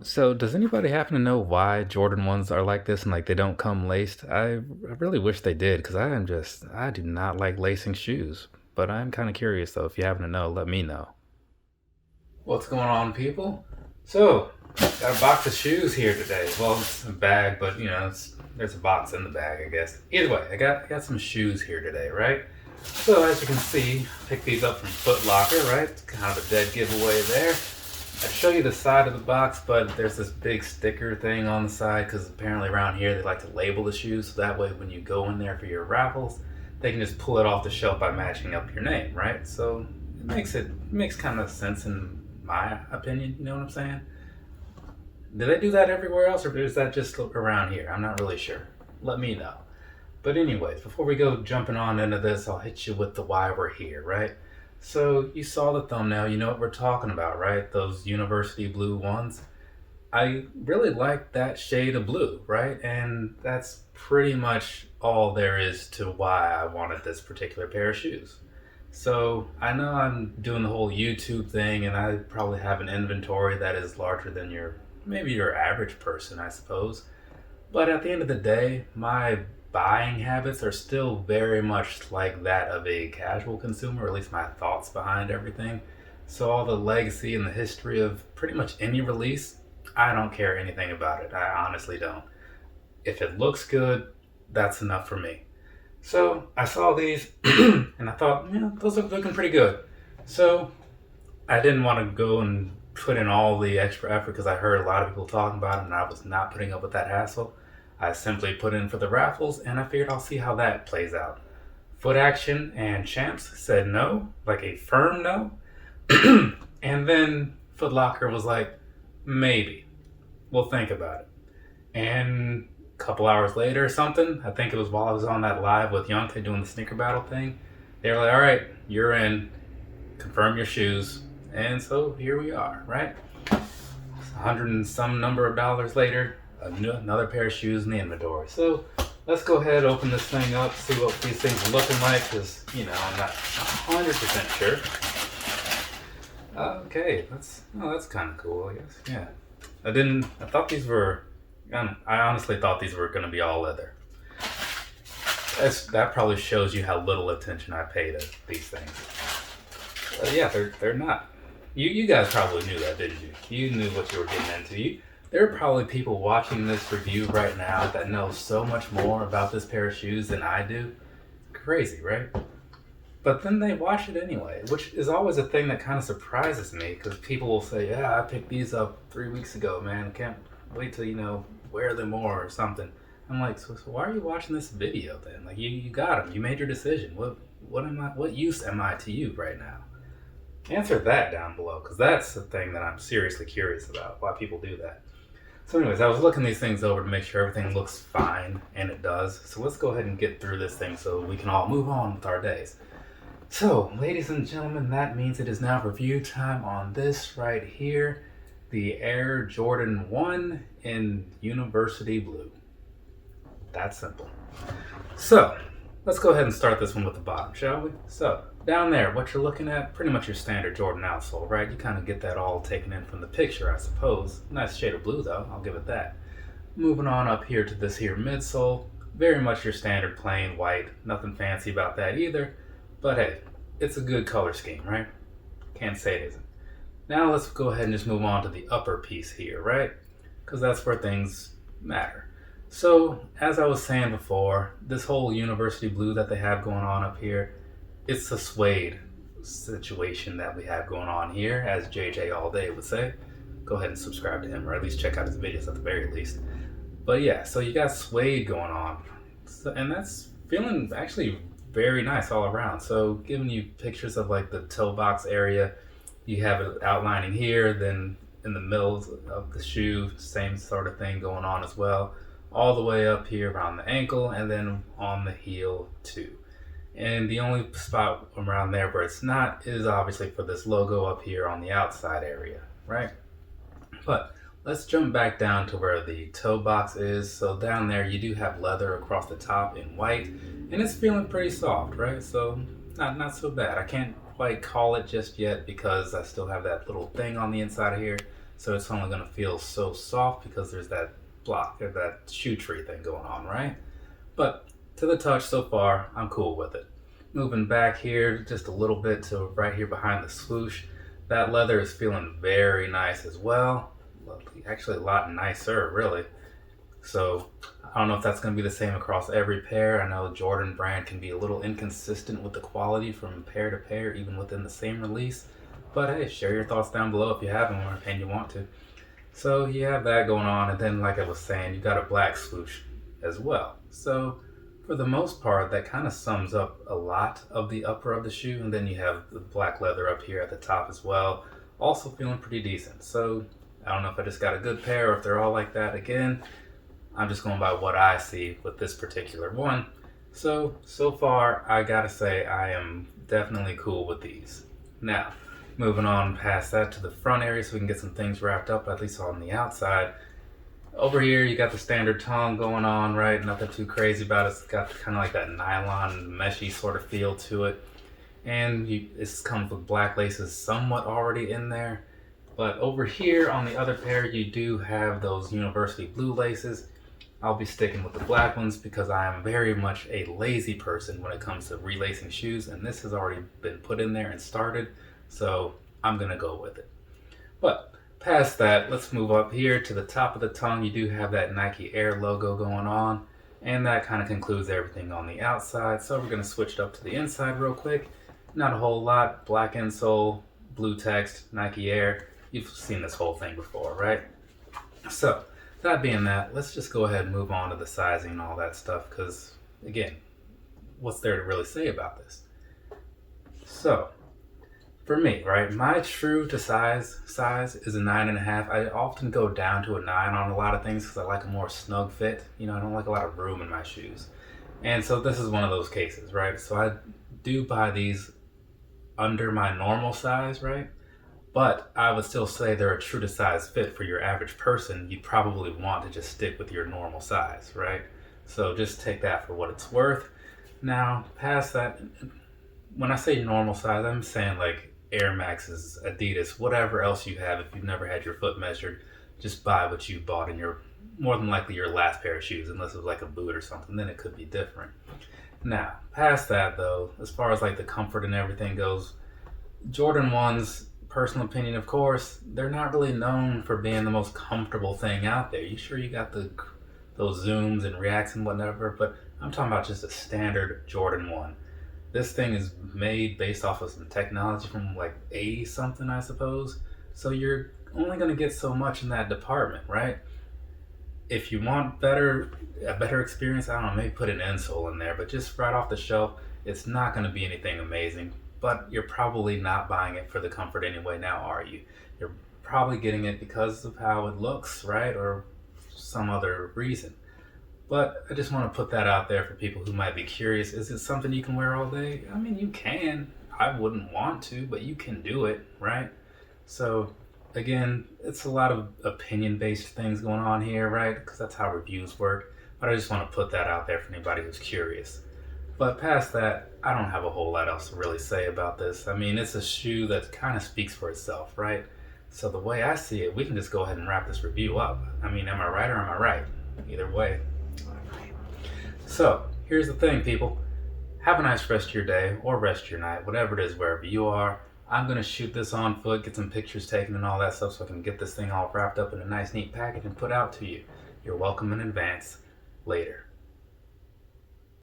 So, does anybody happen to know why Jordan ones are like this and like they don't come laced? I really wish they did because I do not like lacing shoes. But I'm kind of curious though. If you happen to know, let me know. What's going on, people? So, got a box of shoes here today. Well, it's a bag, but there's a box in the bag, I guess. Either way, I got some shoes here today, right? So, as you can see, picked these up from Foot Locker, right? It's kind of a dead giveaway there. I'd show you the side of the box, but there's this big sticker thing on the side because apparently around here they like to label the shoes so that way when you go in there for your raffles, they can just pull it off the shelf by matching up your name, right? So it makes kind of sense in my opinion. You know what I'm saying? Do they do that everywhere else, or is that just around here? I'm not really sure. Let me know. But anyways, before we go jumping on into this, I'll hit you with the why we're here, right? So you saw the thumbnail, you know what we're talking about, right? Those university blue ones. I really like that shade of blue, right? And that's pretty much all there is to why I wanted this particular pair of shoes. So I know I'm doing the whole YouTube thing and I probably have an inventory that is larger than maybe your average person, I suppose. But at the end of the day, my buying habits are still very much like that of a casual consumer, or at least my thoughts behind everything. So, all the legacy and the history of pretty much any release, I don't care anything about it. I honestly don't. If it looks good, that's enough for me. So, I saw these and I thought, those look looking pretty good. So, I didn't want to go and put in all the extra effort because I heard a lot of people talking about it and I was not putting up with that hassle. I simply put in for the raffles and I figured I'll see how that plays out. Foot Action and Champs said no, like a firm no. And then Foot Locker was like, maybe. We'll think about it. And a couple hours later or something, I think it was while I was on that live with Yonke doing the sneaker battle thing, they were like, all right, you're in. Confirm your shoes. And so here we are, right? 100 and some number of dollars later, another pair of shoes in the inventory. So let's go ahead, open this thing up, see what these things are looking like, because, I'm not 100% sure. Okay, that's kind of cool, I guess. Yeah. I thought these were, I honestly thought these were going to be all leather. That probably shows you how little attention I pay to these things. Yeah, they're not. You guys probably knew that, didn't you? You knew what you were getting into. There are probably people watching this review right now that know so much more about this pair of shoes than I do. Crazy, right? But then they watch it anyway, which is always a thing that kind of surprises me because people will say, yeah, I picked these up 3 weeks ago, man. Can't wait till, wear them more or something. I'm like, so why are you watching this video then? Like, you got them. You made your decision. What use am I to you right now? Answer that down below because that's the thing that I'm seriously curious about, why people do that. So anyways, I was looking these things over to make sure everything looks fine, and it does. So let's go ahead and get through this thing so we can all move on with our days. So, ladies and gentlemen, that means it is now review time on this right here, the Air Jordan 1 in University Blue. That's simple. So, let's go ahead and start this one with the bottom, shall we? So, down there, what you're looking at, pretty much your standard Jordan outsole, right? You kind of get that all taken in from the picture, I suppose. Nice shade of blue, though, I'll give it that. Moving on up here to this here midsole, very much your standard plain white, nothing fancy about that either. But hey, it's a good color scheme, right? Can't say it isn't. Now let's go ahead and just move on to the upper piece here, right? Because that's where things matter. So, as I was saying before, this whole university blue that they have going on up here, it's a suede situation that we have going on here, as JJ All Day would say. Go ahead and subscribe to him, or at least check out his videos at the very least. But yeah, so you got suede going on, and that's feeling actually very nice all around. So giving you pictures of like the toe box area, you have it outlining here, then in the middle of the shoe, same sort of thing going on as well, all the way up here around the ankle, and then on the heel too. And the only spot around there where it's not is obviously for this logo up here on the outside area, right? But let's jump back down to where the toe box is. So down there you do have leather across the top in white, and it's feeling pretty soft, right? So not so bad. I can't quite call it just yet because I still have that little thing on the inside of here, so it's only going to feel so soft because there's that block or that shoe tree thing going on, right? But to the touch so far, I'm cool with it. Moving back here just a little bit to right here behind the swoosh, that leather is feeling very nice as well. Actually a lot nicer, really. So I don't know if that's going to be the same across every pair. I know Jordan brand can be a little inconsistent with the quality from pair to pair, even within the same release. But hey, share your thoughts down below if you have them and you want to. So you have that going on, and then like I was saying, you got a black swoosh as well. So for the most part, that kind of sums up a lot of the upper of the shoe, and then you have the black leather up here at the top as well. Also feeling pretty decent. So I don't know if I just got a good pair or if they're all like that. Again, I'm just going by what I see with this particular one. So far, I gotta say I am definitely cool with these. Now, moving on past that to the front area so we can get some things wrapped up, at least on the outside. Over here, you got the standard tongue going on, right? Nothing too crazy about it. It's got kind of like that nylon meshy sort of feel to it. And it comes with black laces somewhat already in there. But over here on the other pair, you do have those university blue laces. I'll be sticking with the black ones because I am very much a lazy person when it comes to relacing shoes, and this has already been put in there and started, so I'm gonna go with it. But past that, let's move up here to the top of the tongue. You do have that Nike Air logo going on, and that kind of concludes everything on the outside. So we're gonna switch it up to the inside real quick. Not a whole lot. Black insole, blue text, Nike Air. You've seen this whole thing before, right? So that being that, let's just go ahead and move on to the sizing and all that stuff, because again, what's there to really say about this? So for me, right, my true to size is a 9.5. I often go down to a 9 on a lot of things because I like a more snug fit. You know, I don't like a lot of room in my shoes. And so this is one of those cases, right? So I do buy these under my normal size, right? But I would still say they're a true to size fit for your average person. You'd probably want to just stick with your normal size, right? So just take that for what it's worth. Now, past that, when I say normal size, I'm saying like Air Maxes, Adidas, whatever else you have. If you've never had your foot measured, just buy what you bought in your, more than likely your last pair of shoes, unless it was like a boot or something, then it could be different. Now, past that though, as far as like the comfort and everything goes, Jordan 1s, personal opinion of course, they're not really known for being the most comfortable thing out there. You sure you got those zooms and reacts and whatever, but I'm talking about just a standard Jordan 1. This thing is made based off of some technology from like 80 something, I suppose. So you're only going to get so much in that department, right? If you want a better experience, I don't know, maybe put an insole in there, but just right off the shelf, it's not going to be anything amazing. But you're probably not buying it for the comfort anyway now, are you? You're probably getting it because of how it looks, right? Or some other reason. But I just want to put that out there for people who might be curious. Is it something you can wear all day? I mean, you can. I wouldn't want to, but you can do it, right? So again, it's a lot of opinion-based things going on here, right? Because that's how reviews work. But I just want to put that out there for anybody who's curious. But past that, I don't have a whole lot else to really say about this. I mean, it's a shoe that kind of speaks for itself, right? So the way I see it, we can just go ahead and wrap this review up. I mean, am I right or am I right? Either way. So here's the thing, people. Have a nice rest of your day or rest of your night, whatever it is, wherever you are. I'm going to shoot this on foot, get some pictures taken and all that stuff so I can get this thing all wrapped up in a nice, neat package and put out to you. You're welcome in advance. Later.